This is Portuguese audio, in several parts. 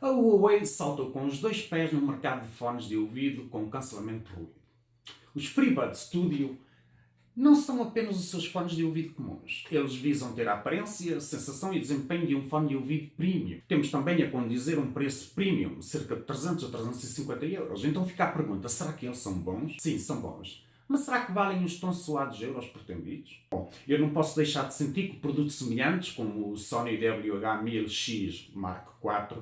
A Huawei saltou com os dois pés no mercado de fones de ouvido com cancelamento de ruído. Os FreeBuds Studio não são apenas os seus fones de ouvido comuns. Eles visam ter a aparência, a sensação e desempenho de um fone de ouvido premium. Temos também a condizer um preço premium, cerca de 300 a 350 euros. Então fica a pergunta, será que eles são bons? Sim, são bons. Mas será que valem os tão suados euros pretendidos? Bom, eu não posso deixar de sentir que produtos semelhantes, como o Sony WH-1000X Mark IV,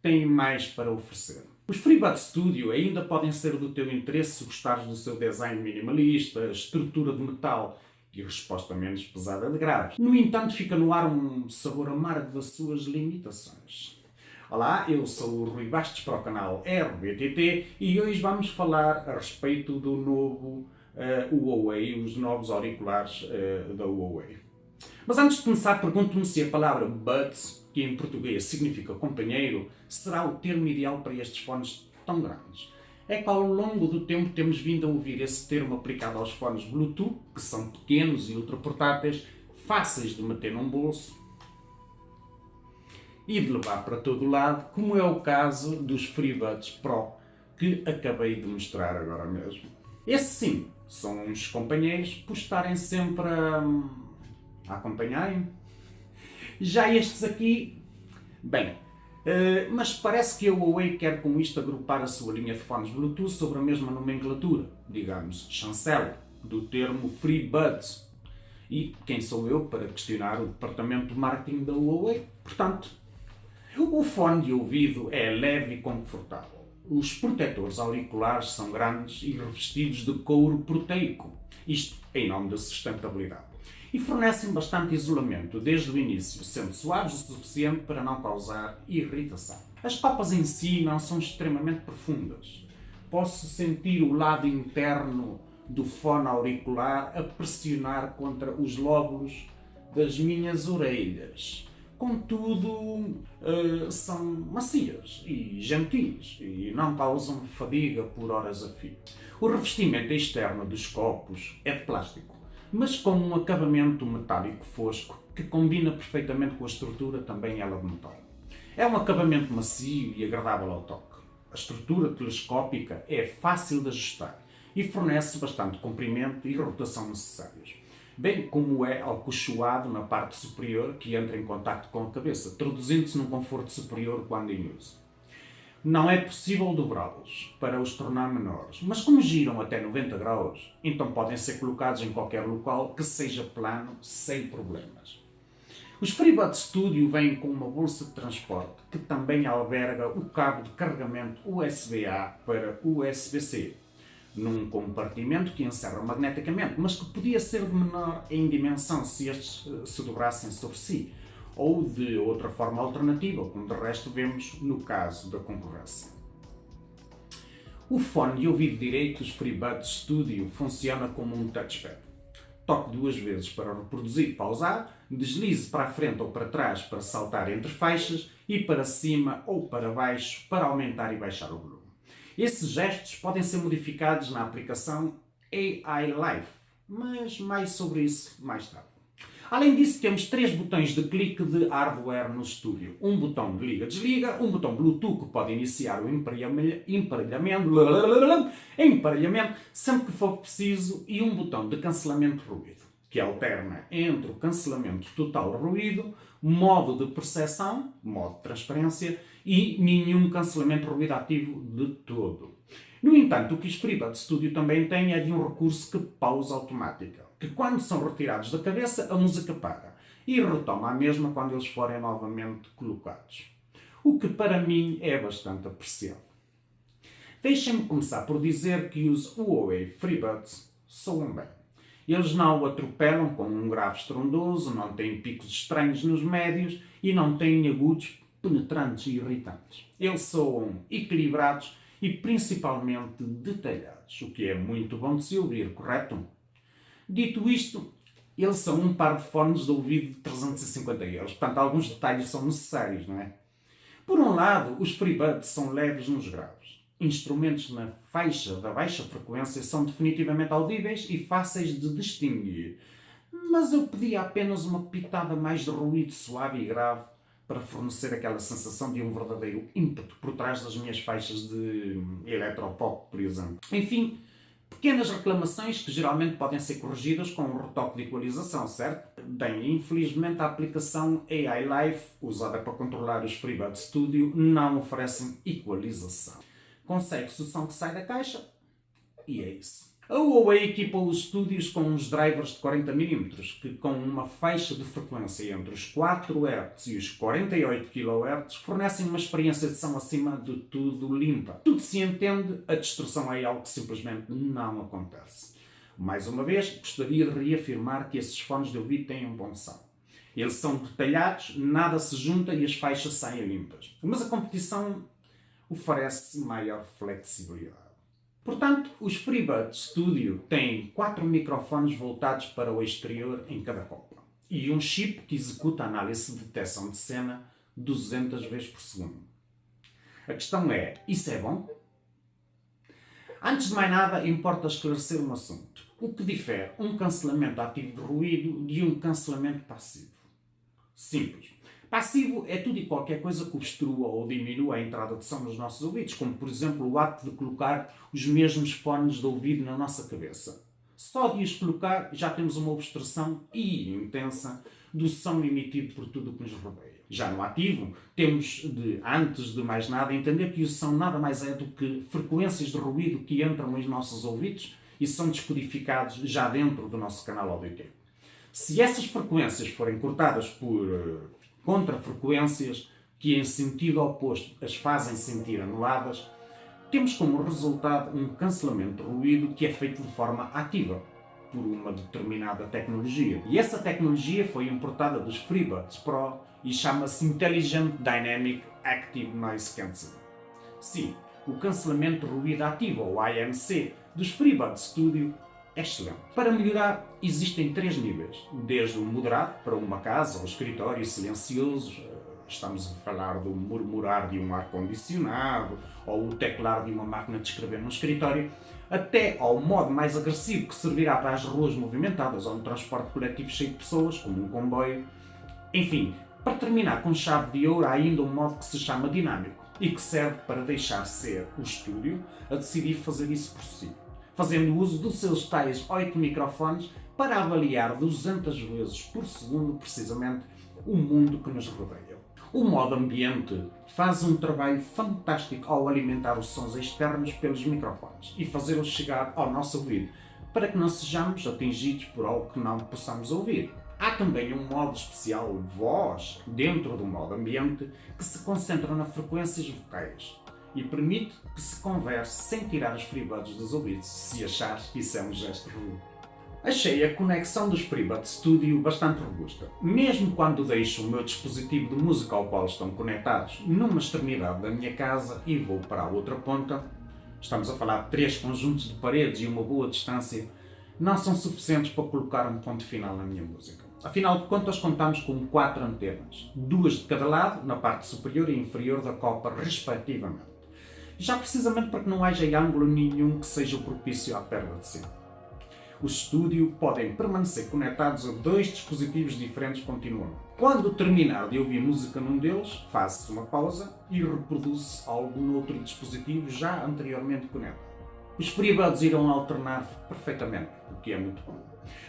têm mais para oferecer. Os FreeBuds Studio ainda podem ser do teu interesse se gostares do seu design minimalista, estrutura de metal e resposta menos pesada de graves. No entanto, fica no ar um sabor amargo das suas limitações. Olá, eu sou o Rui Bastos para o canal RBTT e hoje vamos falar a respeito do novo Huawei, os novos auriculares da Huawei. Mas antes de começar, pergunto-me se a palavra buds, que em português significa companheiro, será o termo ideal para estes fones tão grandes. É que ao longo do tempo temos vindo a ouvir esse termo aplicado aos fones Bluetooth, que são pequenos e ultraportáteis, fáceis de meter num bolso e de levar para todo lado, como é o caso dos FreeBuds Pro, que acabei de mostrar agora mesmo. Esses sim, são uns companheiros por estarem sempre a acompanharem. Já estes aqui, bem, mas parece que a Huawei quer com isto agrupar a sua linha de fones Bluetooth sobre a mesma nomenclatura, digamos, chancela, do termo FreeBuds. E quem sou eu para questionar o departamento de marketing da Huawei? Portanto, o fone de ouvido é leve e confortável. Os protetores auriculares são grandes e revestidos de couro proteico, isto em nome da sustentabilidade. E fornecem bastante isolamento desde o início, sendo suaves o suficiente para não causar irritação. As copas em si não são extremamente profundas. Posso sentir o lado interno do fone auricular a pressionar contra os lóbulos das minhas orelhas. Contudo, são macias e gentis e não causam fadiga por horas a fio. O revestimento externo dos copos é de plástico, mas com um acabamento metálico fosco que combina perfeitamente com a estrutura também ela de metal. É um acabamento macio e agradável ao toque. A estrutura telescópica é fácil de ajustar e fornece bastante comprimento e rotação necessários, bem como é alcochoado na parte superior que entra em contacto com a cabeça, traduzindo-se num conforto superior quando em uso. Não é possível dobrá-los para os tornar menores, mas como giram até 90 graus, então podem ser colocados em qualquer local que seja plano sem problemas. Os FreeBuds Studio vêm com uma bolsa de transporte que também alberga o cabo de carregamento USB-A para USB-C, num compartimento que encerra magneticamente, mas que podia ser de menor em dimensão se estes se dobrassem sobre si, ou de outra forma alternativa, como de resto vemos no caso da concorrência. O fone de ouvido direito dos FreeBuds Studio funciona como um touchpad. Toque duas vezes para reproduzir, pausar, deslize para a frente ou para trás para saltar entre faixas e para cima ou para baixo para aumentar e baixar o volume. Esses gestos podem ser modificados na aplicação AI Live, mas mais sobre isso mais tarde. Além disso, temos 3 botões de clique de hardware no estúdio. Um botão de liga-desliga, um botão Bluetooth que pode iniciar o emparelhamento sempre que for preciso e um botão de cancelamento de ruído, que alterna entre o cancelamento total de ruído, modo de percepção, modo de transparência e nenhum cancelamento de ruído ativo de todo. No entanto, o que os FreeBuds Studio também tem é de um recurso que pausa automática, que quando são retirados da cabeça a música para e retoma a mesma quando eles forem novamente colocados. O que para mim é bastante apreciado. Deixem-me começar por dizer que os Huawei FreeBuds soam bem. Eles não o atropelam com um grave estrondoso, não têm picos estranhos nos médios e não têm agudos penetrantes e irritantes. Eles soam equilibrados e principalmente detalhados, o que é muito bom de se ouvir, correto? Dito isto, eles são um par de fones de ouvido de 350 euros, portanto alguns detalhes são necessários, não é? Por um lado, os FreeBuds são leves nos graves. Instrumentos na faixa da baixa frequência são definitivamente audíveis e fáceis de distinguir, mas eu pedia apenas uma pitada mais de ruído suave e grave para fornecer aquela sensação de um verdadeiro ímpeto por trás das minhas faixas de eletropop, por exemplo. Enfim, pequenas reclamações que geralmente podem ser corrigidas com um retoque de equalização, certo? Bem, infelizmente a aplicação AI Live, usada para controlar os FreeBuds Studio, não oferece equalização. Consegue-se o som que sai da caixa e é isso. A Huawei equipa os estúdios com uns drivers de 40mm, que com uma faixa de frequência entre os 4 Hz e os 48 kHz fornecem uma experiência de som acima de tudo limpa. Tudo se entende, a distorção é algo que simplesmente não acontece. Mais uma vez, gostaria de reafirmar que esses fones de ouvido têm um bom som. Eles são detalhados, nada se junta e as faixas saem limpas. Mas a competição oferece maior flexibilidade. Portanto, os FreeBuds Studio têm 4 microfones voltados para o exterior em cada copa e um chip que executa a análise de detecção de cena 200 vezes por segundo. A questão é, isso é bom? Antes de mais nada, importa esclarecer um assunto. O que difere um cancelamento ativo de ruído de um cancelamento passivo? Simples. Passivo é tudo e qualquer coisa que obstrua ou diminua a entrada de som nos nossos ouvidos, como por exemplo o ato de colocar os mesmos fones de ouvido na nossa cabeça. Só de os colocar já temos uma obstrução intensa do som emitido por tudo o que nos rodeia. Já no ativo, temos de, antes de mais nada, entender que o som nada mais é do que frequências de ruído que entram em nossos ouvidos e são descodificados já dentro do nosso canal auditivo. Se essas frequências forem cortadas por contrafrequências que em sentido oposto as fazem sentir anuladas, temos como resultado um cancelamento de ruído que é feito de forma ativa por uma determinada tecnologia. E essa tecnologia foi importada dos FreeBuds Pro e chama-se Intelligent Dynamic Active Noise Cancelling. Sim, o cancelamento de ruído ativo, ou ANC, dos FreeBuds Studio é excelente. Para melhorar, existem 3 níveis, desde o moderado, para uma casa ou escritório silencioso, estamos a falar do murmurar de um ar-condicionado ou o teclar de uma máquina de escrever no escritório, até ao modo mais agressivo que servirá para as ruas movimentadas ou um transporte coletivo cheio de pessoas, como um comboio. Enfim, para terminar com chave de ouro, há ainda um modo que se chama dinâmico e que serve para deixar ser o estúdio a decidir fazer isso por si, fazendo uso dos seus tais 8 microfones para avaliar 200 vezes por segundo, precisamente, o mundo que nos rodeia. O modo ambiente faz um trabalho fantástico ao alimentar os sons externos pelos microfones e fazê-los chegar ao nosso ouvido, para que não sejamos atingidos por algo que não possamos ouvir. Há também um modo especial voz, dentro do modo ambiente, que se concentra nas frequências vocais e permite que se converse sem tirar os FreeBuds dos ouvidos, se achares que isso é um gesto rude. Achei a conexão dos FreeBuds Studio bastante robusta. Mesmo quando deixo o meu dispositivo de música ao qual estão conectados numa extremidade da minha casa e vou para a outra ponta, estamos a falar de 3 conjuntos de paredes e uma boa distância, não são suficientes para colocar um ponto final na minha música. Afinal de contas, contamos com 4 antenas, 2 de cada lado, na parte superior e inferior da copa, respectivamente. Já precisamente para que não haja ângulo nenhum que seja propício à perda de sinal. O estúdio podem permanecer conectados a 2 dispositivos diferentes continuamente. Quando terminar de ouvir música num deles, faz-se uma pausa e reproduz-se algo no outro dispositivo já anteriormente conectado. Os FreeBuds irão alternar perfeitamente, o que é muito bom.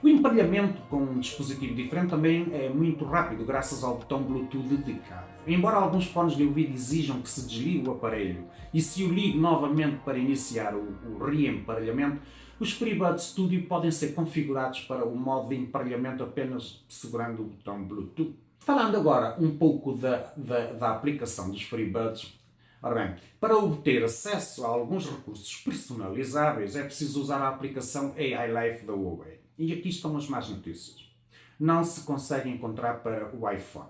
O emparelhamento com um dispositivo diferente também é muito rápido, graças ao botão Bluetooth dedicado. Embora alguns fones de ouvido exijam que se desligue o aparelho e se o ligue novamente para iniciar o reemparelhamento, os FreeBuds Studio podem ser configurados para o modo de emparelhamento apenas segurando o botão Bluetooth. Falando agora um pouco da aplicação dos FreeBuds, ora bem, para obter acesso a alguns recursos personalizáveis é preciso usar a aplicação AI Life da Huawei. E aqui estão as más notícias. Não se consegue encontrar para o iPhone.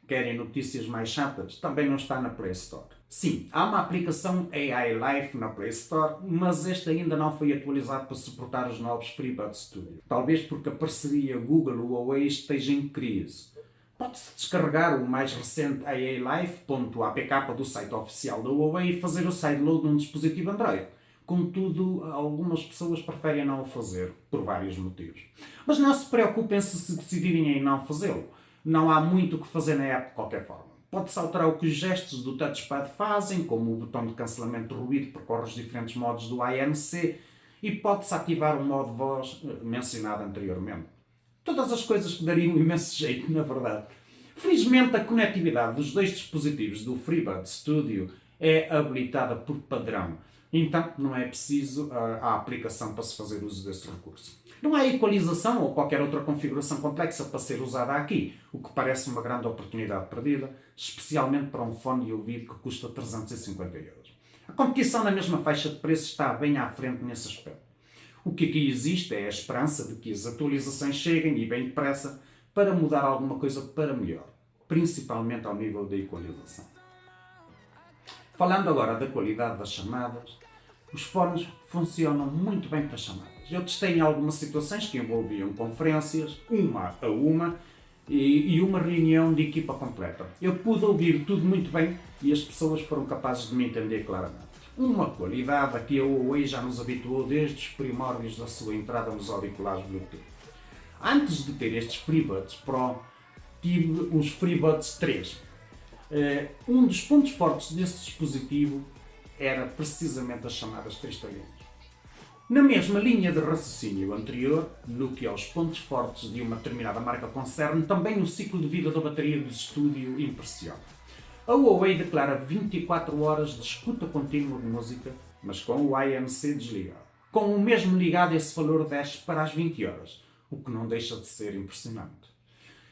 Querem notícias mais chatas? Também não está na Play Store. Sim, há uma aplicação AI Life na Play Store, mas esta ainda não foi atualizada para suportar os novos FreeBuds Studio. Talvez porque a parceria Google-Huawei esteja em crise. Pode-se descarregar o mais recente AI-Life.apk do site oficial da Huawei e fazer o sideload num dispositivo Android. Contudo, algumas pessoas preferem não o fazer, por vários motivos. Mas não se preocupem se decidirem em não fazê-lo. não há muito o que fazer na app de qualquer forma. Pode-se alterar o que os gestos do touchpad fazem, como o botão de cancelamento de ruído percorre os diferentes modos do ANC e pode-se ativar o modo voz mencionado anteriormente. Todas as coisas que dariam imenso jeito, na verdade. Felizmente, a conectividade dos dois dispositivos do FreeBuds Studio é habilitada por padrão. Então, não é preciso a aplicação para se fazer uso desse recurso. Não há equalização ou qualquer outra configuração complexa para ser usada aqui, o que parece uma grande oportunidade perdida, especialmente para um fone de ouvido que custa 350 euros. A competição na mesma faixa de preço está bem à frente nesse aspecto. O que aqui existe é a esperança de que as atualizações cheguem e bem depressa para mudar alguma coisa para melhor, principalmente ao nível da equalização. Falando agora da qualidade das chamadas, os fones funcionam muito bem para chamadas. Eu testei em algumas situações que envolviam conferências, uma a uma, e uma reunião de equipa completa. Eu pude ouvir tudo muito bem e as pessoas foram capazes de me entender claramente. Uma qualidade a que a Huawei já nos habituou desde os primórdios da sua entrada nos auriculares Bluetooth. Antes de ter estes FreeBuds Pro, tive os FreeBuds 3. Um dos pontos fortes desse dispositivo era precisamente as chamadas cristallinas. Na mesma linha de raciocínio anterior, no que aos pontos fortes de uma determinada marca concerne, também o ciclo de vida da bateria do estúdio impressiona. A Huawei declara 24 horas de escuta contínua de música, mas com o ANC desligado. Com o mesmo ligado, esse valor desce para as 20 horas, o que não deixa de ser impressionante.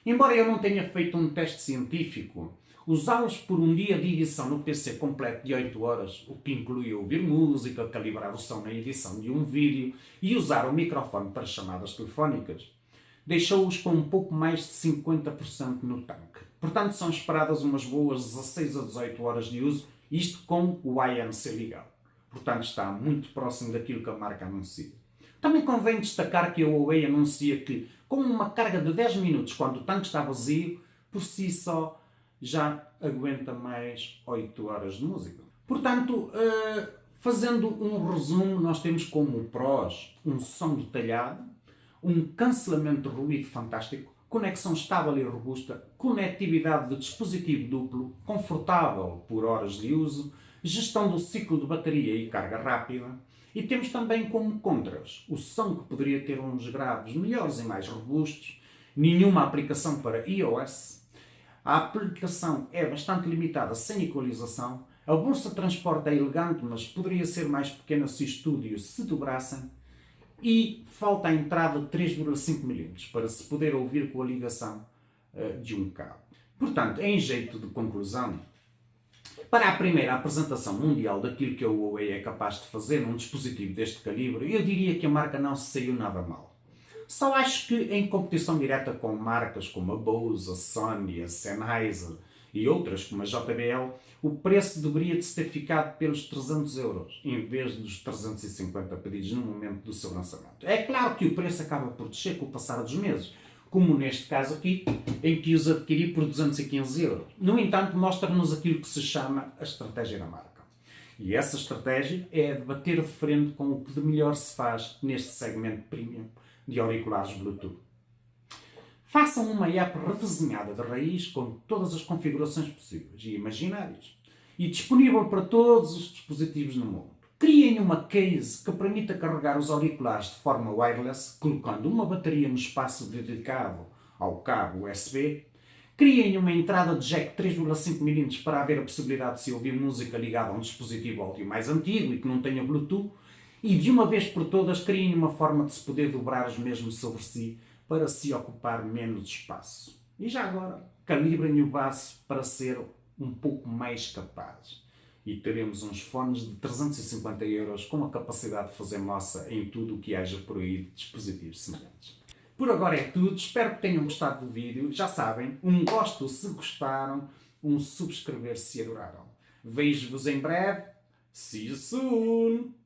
Embora eu não tenha feito um teste científico, usá-los por um dia de edição no PC completo de 8 horas, o que inclui ouvir música, calibrar o som na edição de um vídeo e usar o microfone para chamadas telefónicas, deixou-os com um pouco mais de 50% no tanque. Portanto, são esperadas umas boas 16 a 18 horas de uso, isto com o ANC ligado. Portanto, está muito próximo daquilo que a marca anuncia. Também convém destacar que a Huawei anuncia que, com uma carga de 10 minutos quando o tanque está vazio, por si só já aguenta mais 8 horas de música. Portanto, fazendo um resumo, nós temos como prós um som detalhado, um cancelamento de ruído fantástico, conexão estável e robusta, conectividade de dispositivo duplo, confortável por horas de uso, gestão do ciclo de bateria e carga rápida. E temos também como contras o som que poderia ter uns graves melhores e mais robustos, nenhuma aplicação para iOS, a aplicação é bastante limitada sem equalização, a bolsa de transporte é elegante, mas poderia ser mais pequena se o estúdio se dobrassem, e falta a entrada de 3,5 mm para se poder ouvir com a ligação de um cabo. Portanto, em jeito de conclusão, para a primeira apresentação mundial daquilo que a Huawei é capaz de fazer num dispositivo deste calibre, eu diria que a marca não se saiu nada mal. Só acho que em competição direta com marcas como a Bose, a Sony, a Sennheiser e outras como a JBL, o preço deveria de se ter ficado pelos 300 euros, em vez dos 350 pedidos no momento do seu lançamento. É claro que o preço acaba por descer com o passar dos meses, como neste caso aqui, em que os adquiri por 215 euros. No entanto, mostra-nos aquilo que se chama a estratégia da marca. E essa estratégia é de bater de frente com o que de melhor se faz neste segmento premium de auriculares Bluetooth. Façam uma app redesenhada de raiz com todas as configurações possíveis e imaginárias e disponível para todos os dispositivos no mundo. Criem uma case que permita carregar os auriculares de forma wireless, colocando uma bateria no espaço dedicado ao cabo USB. Criem uma entrada de jack 3,5 mm para haver a possibilidade de se ouvir música ligada a um dispositivo áudio mais antigo e que não tenha Bluetooth. E de uma vez por todas criem uma forma de se poder dobrar os mesmos sobre si para se ocupar menos espaço. E já agora, calibrem o baço para ser um pouco mais capaz. E teremos uns fones de 350 euros com a capacidade de fazer moça em tudo o que haja por aí de dispositivos semelhantes. Por agora é tudo, espero que tenham gostado do vídeo. Já sabem, um gosto se gostaram, um subscrever se adoraram. Vejo-vos em breve. See you soon!